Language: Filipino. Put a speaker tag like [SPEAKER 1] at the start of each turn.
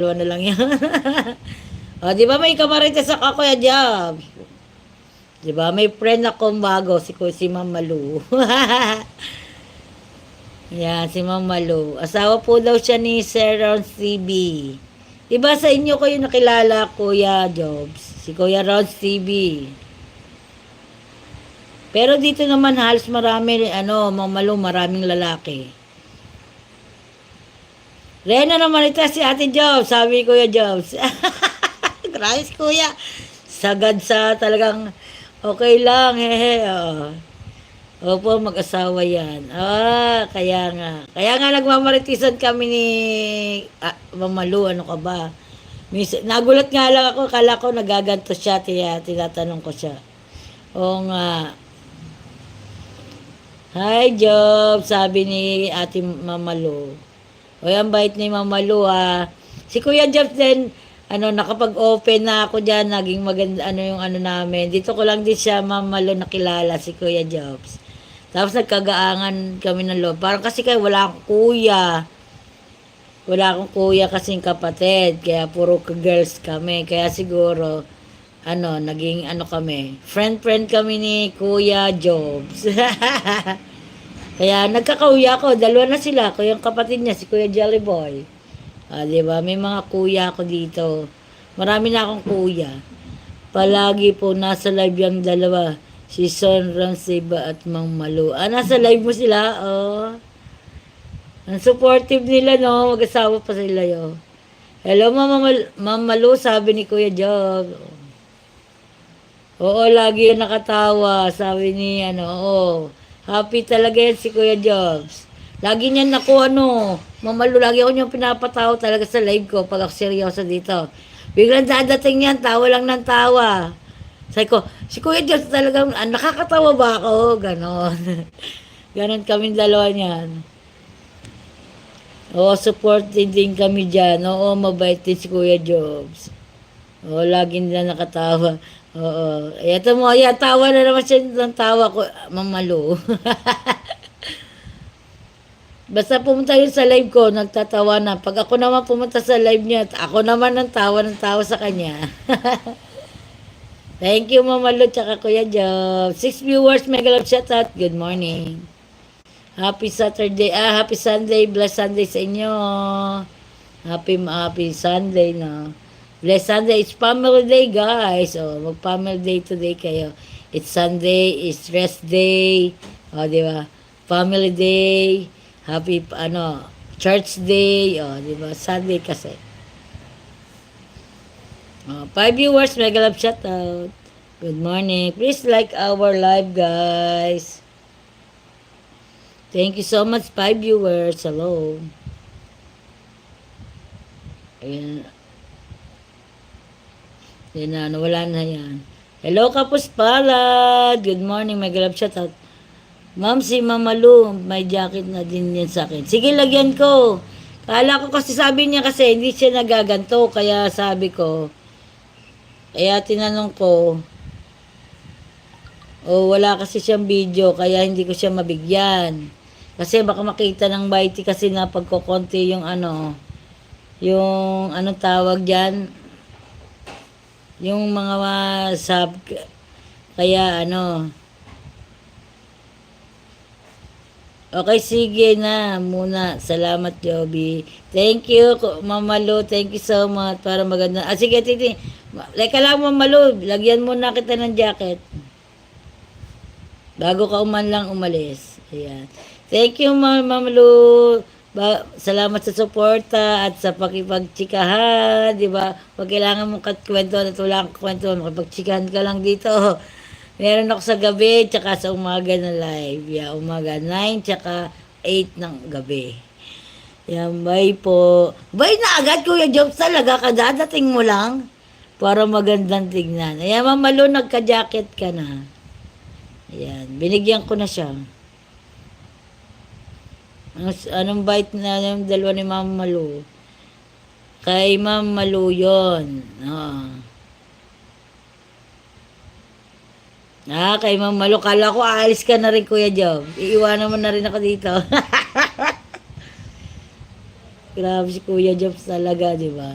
[SPEAKER 1] Dalawa na lang yan. O, di ba may kamarites ako, Kuya Job? Di ba? May friend akong bago, si Ma'am Malu. Yan, si Ma'am Malu. Asawa po daw siya ni Sir Ron CB. Di ba sa inyo ko yung nakilala, Kuya Jobs? Si Kuya Ron CB. Pero dito naman halos marami, Ma'am Malu, maraming lalaki. Rena naman ito si Ate Jobs, sabi Kuya Jobs. Grabe Kuya. Sagad sa talagang okay lang, hehe. Oh. Opo, mag-asawa yan. Kaya nga. Kaya nga nagmamaritisan kami ni Mamalu, ano ka ba? Nagulat nga lang ako, kala ko nagaganto siya, tinatanong ko siya. Oo nga. Hi, Job, sabi ni Ate Mamalu. O yan, bait ni Mamalu Si Kuya Job din, nakapag-open na ako dyan, naging maganda, yung namin. Dito ko lang din siya, Mamalu, nakilala si Kuya Jobs. Tapos nagkagaangan kami ng loob. Parang kasi kayo, wala akong kuya. Wala akong kuya kasing kapatid. Kaya puro girls kami. Kaya siguro, naging kami. Friend kami ni Kuya Jobs. Kaya nagkakauya ako, dalawa na sila, yung kapatid niya, si Kuya Jellyboy. Di ba? May mga kuya ako dito. Marami na akong kuya. Palagi po nasa live yung dalawa, si Son Ranciba at Mang Malu. Nasa live mo sila, oh. Ang supportive nila, no? Mag-asawa pa sila, yo. Hello, Ma'am Malu, sabi ni Kuya Job. Oo, lagi yung nakatawa, sabi ni, oo. Happy talaga yan si Kuya Jobs. Lagi niyan naku, Mamalu, lagi ako niyang pinapatawa talaga sa live ko pag ako seryoso dito. Biglang dadating yan, tawa lang ng tawa. Sabi ko, si Kuya Jobs talagang, nakakatawa ba ako? Ganon. Ganon kaming dalawa niyan. Oo, supported din kami dyan. Oo, mabait din si Kuya Jobs. Oo, lagi nila nakatawa. Oo. Ito mo, tawa na naman siya ng tawa ko, Mamalu. Basta pumunta yun sa live ko, nagtatawa na. Pag ako naman pumunta sa live niya, ako naman ng tawa sa kanya. Thank you, Mamalu, tsaka Kuya Job. 6 viewers, mega love shoutout. Good morning. Happy Saturday, happy Sunday, blessed Sunday sa inyo. Happy Sunday, no? Blessed Sunday, it's family day, guys. Mag-family day today kayo. It's Sunday, it's rest day. Di ba? Family day. Happy, church day. Di ba? Sunday kasi. 5 viewers, mega love shoutout. Good morning. Please like our live, guys. Thank you so much, 5 viewers. Hello. Ayan. Yan na, nawala na yan. Hello, Kapus Palad. Good morning, my love shoutout. Ma'am, si Mamalu, may jacket na din yan sa akin. Sige, lagyan ko. Kala ko kasi sabi niya kasi hindi siya nagaganto. Kaya sabi ko, kaya tinanong ko, wala kasi siyang video, kaya hindi ko siya mabigyan. Kasi baka makita ng Mighty kasi na pagkokonti yung yung anong tawag dyan, yung mga sub, kaya okay, sige na muna. Salamat, Joby. Thank you, Mamalu. Thank you so much para maganda. Sige, titi. Leka lang, Mamalu. Lagyan mo na kita ng jacket. Bago ka lang umalis. Ayan. Thank you, Mamalu. Salamat sa suporta at sa pakipagtsikahan, di ba? Pag kailangan mong kwento at wala kang kwento, makipagtsikahan ka lang dito. Meron ako sa gabi, tsaka sa umaga na live. Umaga 9, tsaka 8 ng gabi. Yan, bye po. Bye na agad, Kuya Jobs, talaga, kadadating mo lang. Para magandang tignan. Ayan, Mamalu, nagka-jacket ka na. Ayan, binigyan ko na siya. Anong bite na yung dalawa ni Ma'am Malu? Kay Ma'am Malu yun. Kay Ma'am Malu. Kala ko aalis ka na rin, Kuya Job. Iiwanan mo na rin ako dito. Grabe si Kuya Jobs talaga, di ba?